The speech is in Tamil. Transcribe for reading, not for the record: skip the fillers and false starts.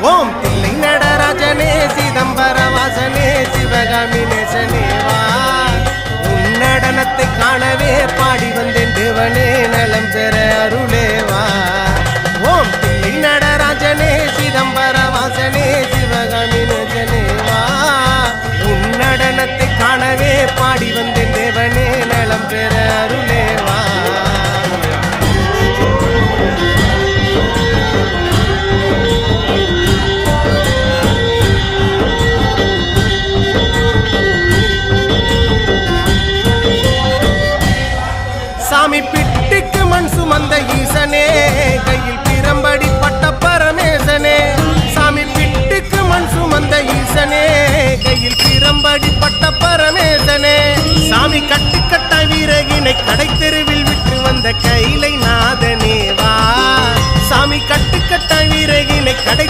ஓம் தில்லை நடராஜனே சிதம்பர வாசனே சிவகாமி நேசனேவா உன் நடனத்தை காணவே பாடி வந்தேன் தேவனே நலம் பெற அருளேவா ஓம் தில்லை நடராஜனே சிதம்பர வாசனே சிவகாமி நேசனேவா உன் நடனத்தை காணவே பாடி வந்தேன் தேவனே நலம் பெற அருளேவா சாமி பிட்டுக்கு மண் சுமந்த ஈசனே கையில் பிரம்படி பட்ட பரமேசனே சாமி பிட்டுக்கு மண் சுமந்த ஈசனே கையில் பிரம்படி பட்ட பரமேசனே சாமி கட்டுக்கட்ட வீரகினை கடை தெருவில் விட்டு வந்த கைலை நாதனேவா சாமி கட்டுக்கட்ட வீரகினை கடை